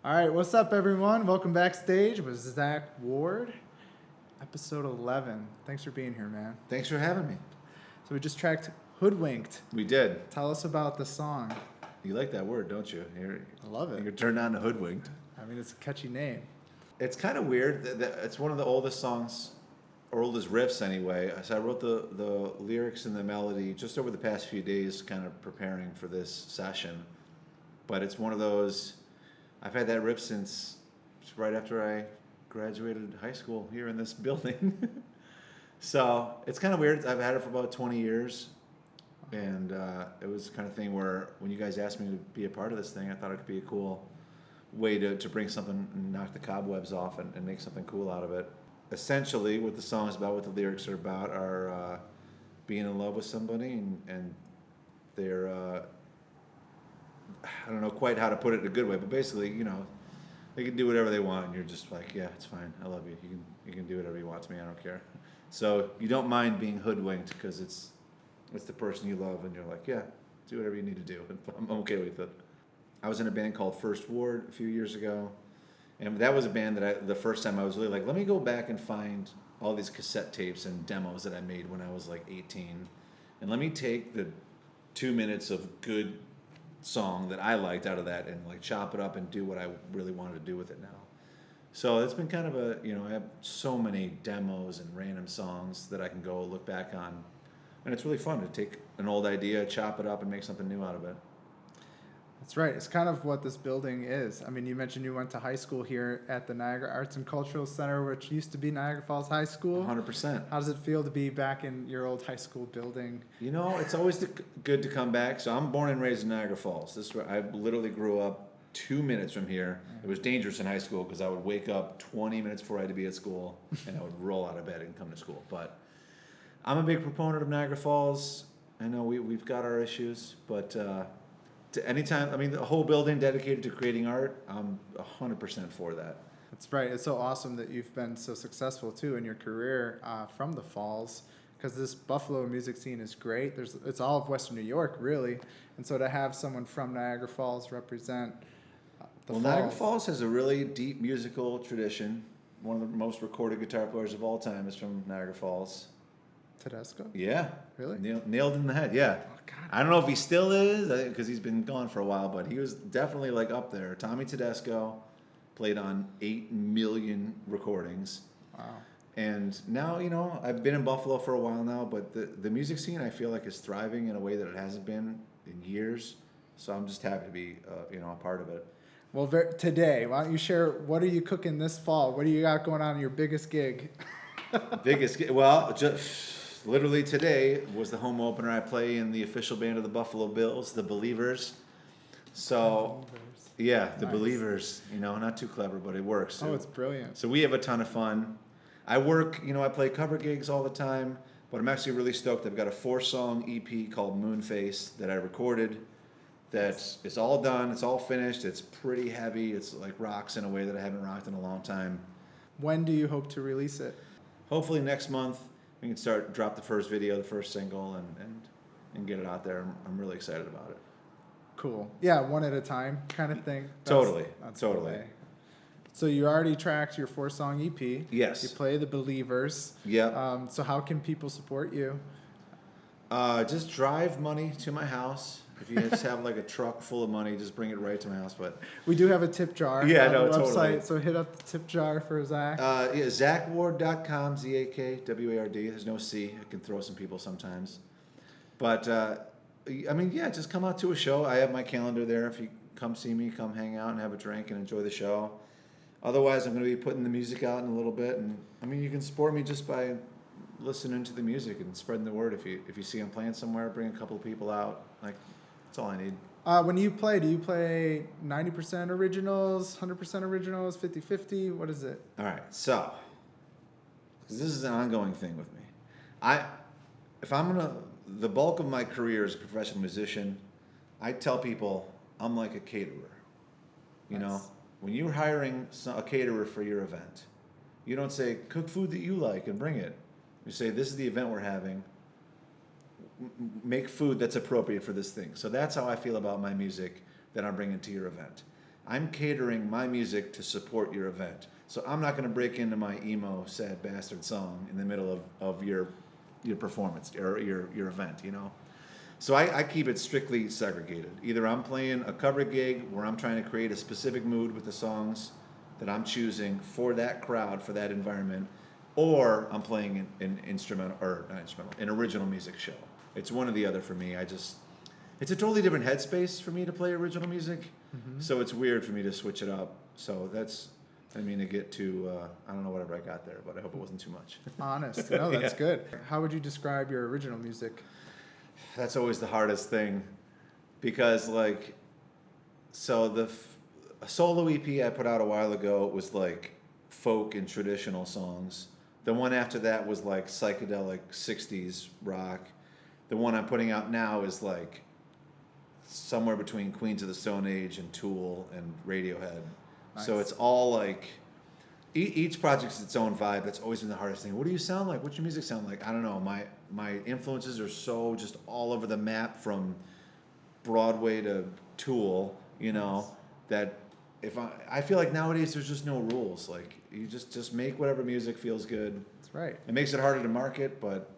All right, what's up, everyone? Welcome backstage with Zach Ward, episode 11. Thanks for being here, man. Thanks for having me. So we just tracked Hoodwinked. We did. Tell us about the song. You like that word, don't you? I love it. You're turned on to Hoodwinked. I mean, it's a catchy name. It's kind of weird. It's one of the oldest songs, or oldest riffs anyway. So I wrote the lyrics and the melody just over the past few days, kind of preparing for this session. But it's one of those, I've had that riff since right after I graduated high school here in this building. So it's kind of weird. I've had it for about 20 years. And it was the kind of thing where when you guys asked me to be a part of this thing, I thought it could be a cool way to bring something and knock the cobwebs off and make something cool out of it. Essentially, what the song is about, what the lyrics are about, are being in love with somebody and they're, I don't know quite how to put it in a good way, but basically, you know, they can do whatever they want and you're just like, yeah, it's fine. I love you. You can do whatever you want to me. I don't care. So you don't mind being hoodwinked because it's the person you love, and you're like, yeah, do whatever you need to do. I'm okay with it. I was in a band called First Ward a few years ago, and that was a band that the first time I was really like, let me go back and find all these cassette tapes and demos that I made when I was like 18, and let me take the 2 minutes of good song that I liked out of that and like chop it up and do what I really wanted to do with it now. So it's been kind of I have so many demos and random songs that I can go look back on. And it's really fun to take an old idea, chop it up, and make something new out of it. That's right. It's kind of what this building is. I mean, you mentioned you went to high school here at the Niagara Arts and Cultural Center, which used to be Niagara Falls High School. 100%. How does it feel to be back in your old high school building? You know, it's always good to come back. So I'm born and raised in Niagara Falls. This is where I literally grew up 2 minutes from here. It was dangerous in high school because I would wake up 20 minutes before I had to be at school, and I would roll out of bed and come to school. But I'm a big proponent of Niagara Falls. I know we've got our issues, but to anytime, I mean, the whole building dedicated to creating art, I'm 100% for that. That's right. It's so awesome that you've been so successful too in your career from the Falls, because this Buffalo music scene is great. It's all of Western New York, really, and so to have someone from Niagara Falls represent the Falls. Niagara Falls has a really deep musical tradition. One of the most recorded guitar players of all time is from Niagara Falls. Tedesco? Yeah. Really? Nailed in the head, yeah. Oh, God. I don't know if he still is, because he's been gone for a while, but he was definitely like up there. Tommy Tedesco played on 8 million recordings. Wow. And now, you know, I've been in Buffalo for a while now, but the music scene I feel like is thriving in a way that it hasn't been in years. So I'm just happy to be, a part of it. Well, today, why don't you share, what are you cooking this fall? What do you got going on in your biggest gig? Just literally today was the home opener. I play in the official band of the Buffalo Bills, the Believers. So, yeah, the Nice. Believers, not too clever, but it works. Oh, it's brilliant. So we have a ton of fun. I work, I play cover gigs all the time, but I'm actually really stoked. I've got a 4-song EP called Moonface that I recorded. It's all done. It's all finished. It's pretty heavy. It's like rocks in a way that I haven't rocked in a long time. When do you hope to release it? Hopefully next month we can drop the first video, the first single, and get it out there. I'm really excited about it. Cool. Yeah, one at a time kind of thing. Totally. That's Totally. the way. So you already tracked your 4-song EP. Yes. You play the Believers. Yep. So how can people support you? Just drive money to my house. If you just have like a truck full of money, just bring it right to my house. But We do have a tip jar Yeah, on no, the website, totally. so hit up the tip jar for Zach. ZachWard.com, ZAKWARD. There's no C. I can throw some people sometimes. But, just come out to a show. I have my calendar there. If you come see me, come hang out and have a drink and enjoy the show. Otherwise, I'm going to be putting the music out in a little bit. And, you can support me just by listening to the music and spreading the word. If you see I'm playing somewhere, bring a couple of people out. That's all I need. When you play, do you play 90% originals, 100% originals, 50-50? What is it? All right, so this is an ongoing thing with me. The bulk of my career as a professional musician, I tell people I'm like a caterer. You know, when you're hiring a caterer for your event, you don't say cook food that you like and bring it. You say this is the event we're having. Make food that's appropriate for this thing. So that's how I feel about my music that I'm bringing to your event. I'm catering my music to support your event. So I'm not going to break into my emo sad bastard song in the middle of your performance or your event, you know? So I keep it strictly segregated. Either I'm playing a cover gig where I'm trying to create a specific mood with the songs that I'm choosing for that crowd, for that environment, or I'm playing an instrumental, or not instrumental, an original music show. It's one or the other for me. It's a totally different headspace for me to play original music, so it's weird for me to switch it up. So that's, I mean, to get to, I don't know whatever I got there, but I hope it wasn't too much. Honest. No, that's Yeah. good. How would you describe your original music? That's always the hardest thing, because like, so a solo EP I put out a while ago was like folk and traditional songs. The one after that was like psychedelic 60s rock. The one I'm putting out now is like somewhere between Queens of the Stone Age and Tool and Radiohead. Nice. So it's all like, each project's its own vibe. That's always been the hardest thing. What do you sound like? What's your music sound like? I don't know. My influences are so just all over the map, from Broadway to Tool, you know, that if I feel like nowadays there's just no rules. Like, you just make whatever music feels good. That's right. It makes it harder to market, but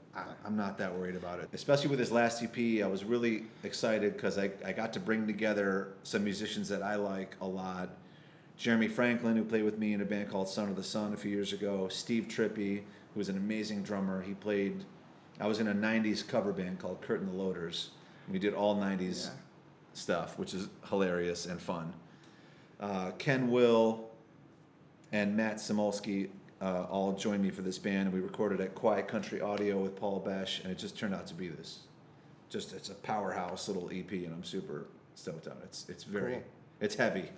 I'm not that worried about it. Especially with this last EP, I was really excited because I got to bring together some musicians that I like a lot. Jeremy Franklin, who played with me in a band called Son of the Sun a few years ago. Steve Trippy, who was an amazing drummer. I was in a 90s cover band called Curtin the Loaders. We did all 90s stuff, which is hilarious and fun. Ken Will and Matt Samolsky all joined me for this band. We recorded at Quiet Country Audio with Paul Besh, and it just turned out to be this. It's a powerhouse little EP, and I'm super stoked on it. It's very, Cool. It's heavy.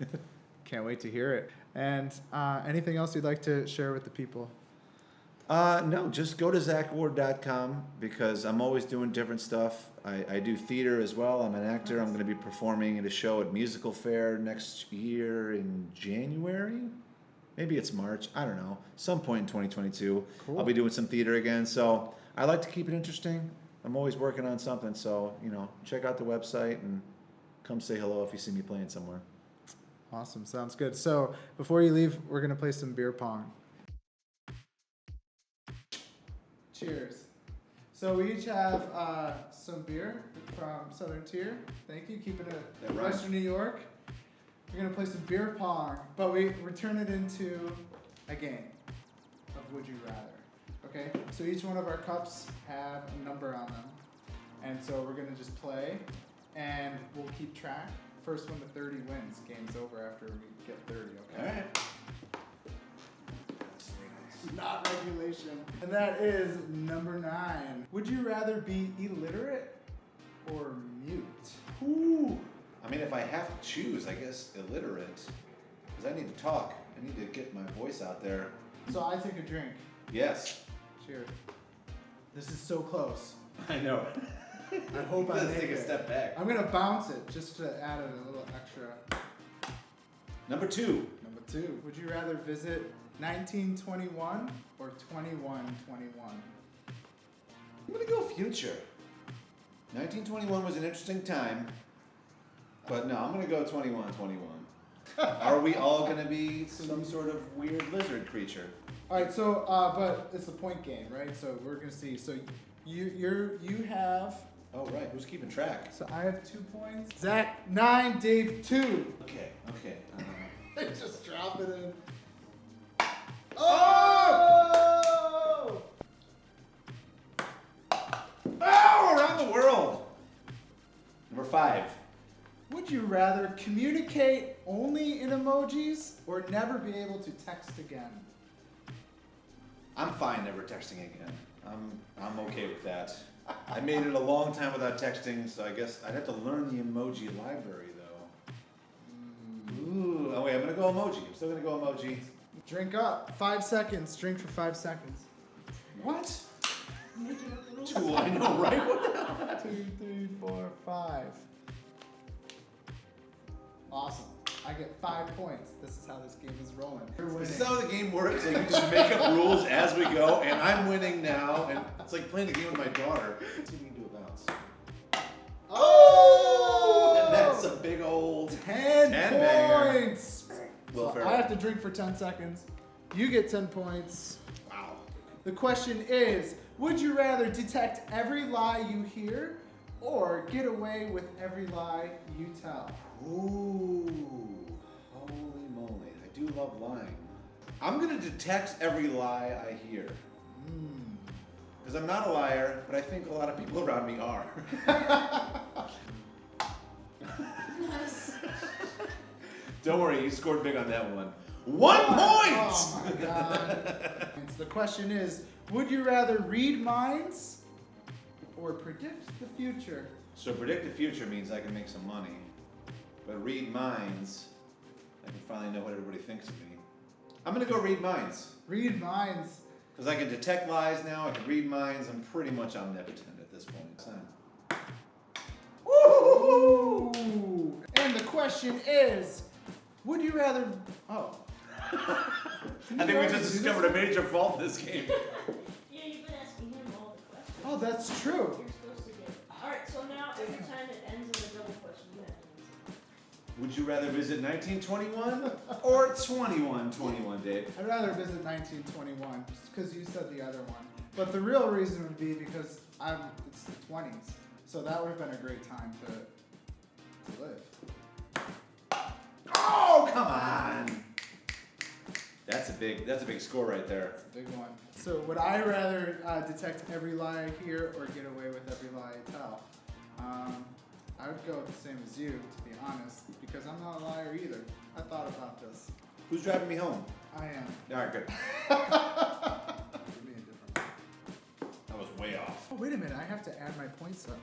Can't wait to hear it. And anything else you'd like to share with the people? No, just go to zachward.com, because I'm always doing different stuff. I do theater as well. I'm an actor. I'm going to be performing at a show at Musical Fair next year in January. Maybe it's March. I don't know. Some point in 2022. Cool. I'll be doing some theater again. So I like to keep it interesting. I'm always working on something. So, you know, check out the website and come say hello if you see me playing somewhere. Awesome. Sounds good. So before you leave, we're going to play some beer pong. Cheers. So we each have some beer from Southern Tier. Thank you. Keeping it That rhymes. Western New York. We're going to play some beer pong, but we turn it into a game of Would You Rather. Okay? So each one of our cups have a number on them. And so we're going to just play, and we'll keep track. First one to 30 wins. Game's over after we get 30, okay? All right. Not regulation. And that is number 9. Would you rather be illiterate or mute? Ooh. I mean, if I have to choose, I guess illiterate, because I need to talk. I need to get my voice out there. So I take a drink. Yes. Cheers. This is so close. I know. I hope I Let's make take a it. step back. I'm gonna bounce it just to add a little extra. Number 2. Number 2. Would you rather visit 1921 or 2121? I'm gonna go future. 1921 was an interesting time, but no, I'm gonna go 2121. Are we all gonna be some sort of weird lizard creature? All right, so but it's a point game, right? So we're gonna see. So you have. Oh right, who's keeping track? So I have 2 points. Zach 9, Dave 2. Okay. Just drop it in. Oh! Oh, around the world. Number 5. Would you rather communicate only in emojis or never be able to text again? I'm fine never texting again. I'm okay with that. I made it a long time without texting, so I guess I'd have to learn the emoji library though. Ooh, oh wait, I'm gonna go emoji. I'm still gonna go emoji. Drink up. 5 seconds. Drink for 5 seconds. What? Tool, I know, right? What the hell? 2, 3, 4, 5. Awesome. I get 5 points. This is how this game is rolling. You're winning. This is how the game works. Like, you just make up rules as we go, and I'm winning now. And it's like playing a game with my daughter. See if we can do a bounce. Oh! And that's That's a big old 10 banger. points. Will So Ferrell. I have to drink for 10 seconds. You get 10 points. Wow. The question is, would you rather detect every lie you hear or get away with every lie you tell? Ooh, holy moly. I do love lying. I'm going to detect every lie I hear. Because I'm not a liar, but I think a lot of people around me are. Don't worry, you scored big on that one. 1 point! Oh my god. The question is, would you rather read minds or predict the future? So predict the future means I can make some money. But read minds, I can finally know what everybody thinks of me. I'm going to go read minds. Read minds. Because I can detect lies now, I can read minds, I'm pretty much omnipotent at this point in time. Woo! And the question is, would you rather... Oh. I think we just discovered a major fault in this game. Yeah, you've been asking him all the questions. Oh, that's true. You're supposed to get. Alright, so now every time it ends in a double question, you have to answer. Would you rather visit 1921 or 2121, Dave? I'd rather visit 1921, just because you said the other one. But the real reason would be because it's the 20s. So that would have been a great time to live. Oh, come on! That's a big score right there. That's a big one. So would I rather detect every lie I hear or get away with every lie I tell? I would go the same as you, to be honest, because I'm not a liar either. I thought about this. Who's driving me home? I am. Alright, good. Give me a different one. That was way off. Oh, wait a minute. I have to add my points up.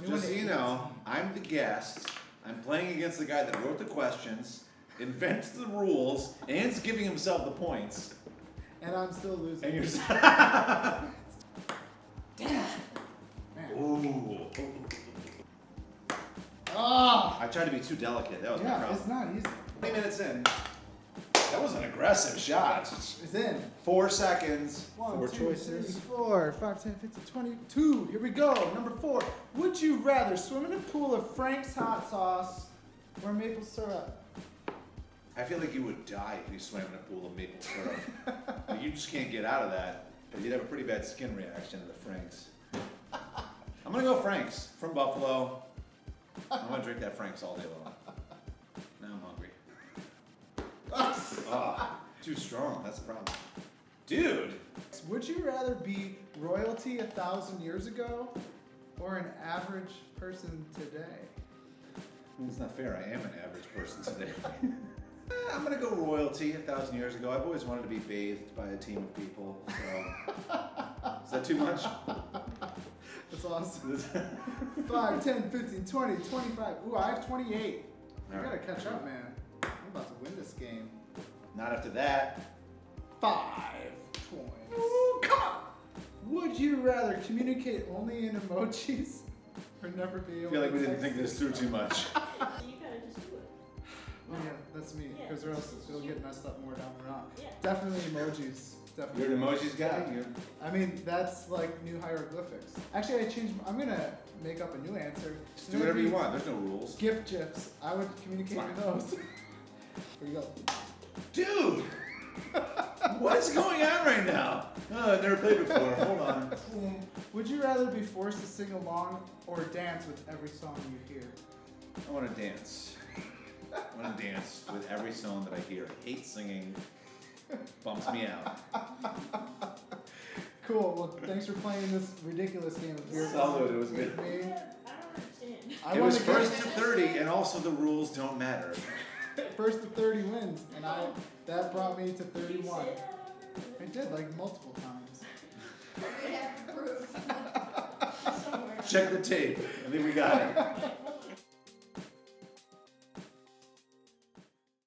Just so you know, I'm the guest. I'm playing against the guy that wrote the questions, invents the rules, and is giving himself the points. And I'm still losing. And you're Man. Ooh. Ah! I tried to be too delicate. That was my Yeah, problem. it's not easy. 20 minutes in. That was an aggressive shot. It's in. 4 seconds. 1, 4 2, choices. 3, 4, 5, 10, 15, 22. Here we go. Number 4. Would you rather swim in a pool of Frank's hot sauce or maple syrup? I feel like you would die if you swam in a pool of maple syrup. Like, you just can't get out of that. But you'd have a pretty bad skin reaction to the Franks. I'm gonna go Franks from Buffalo. I'm gonna drink that Franks all day long. Now I'm hungry. Oh, too strong. That's the problem. Dude. Would you rather be royalty 1,000 years ago or an average person today? It's not fair. I am an average person today. I'm gonna go royalty 1,000 years ago. I've always wanted to be bathed by a team of people. So. Is that too much? That's awesome. 5, 10, 15, 20, 25. Ooh, I have 28. I All gotta right. catch up, man. I'm about to win this game. Not after that. 5 points. Ooh, come on! Would you rather communicate only in emojis or never be I able feel like to we didn't text? think this through too much. So you gotta just do it. Oh, yeah, that's me. Yeah, Because or else this is it'll you. get messed up more down the road. Yeah. Definitely emojis. Definitely. You're an emojis guy. I mean, that's like new hieroglyphics. Actually, I'm gonna make up a new answer. Just do whatever you want. There's no rules. Gift gifs. I would communicate with those. Here you go. Dude! What's going on right now? Oh, I've never played before. Hold on. Would you rather be forced to sing along or dance with every song you hear? I want to dance. I want to dance with every song that I hear. I hate singing. Bumps me out. Cool. Well, thanks for playing this ridiculous game of beer. Solid, it was with good. me. I don't understand. I It was wanna get- first to 30, and also the rules don't matter. First to 30 wins, and that brought me to You 31. said I did like multiple times. we have proof. Somewhere. Check the tape. I think we got it.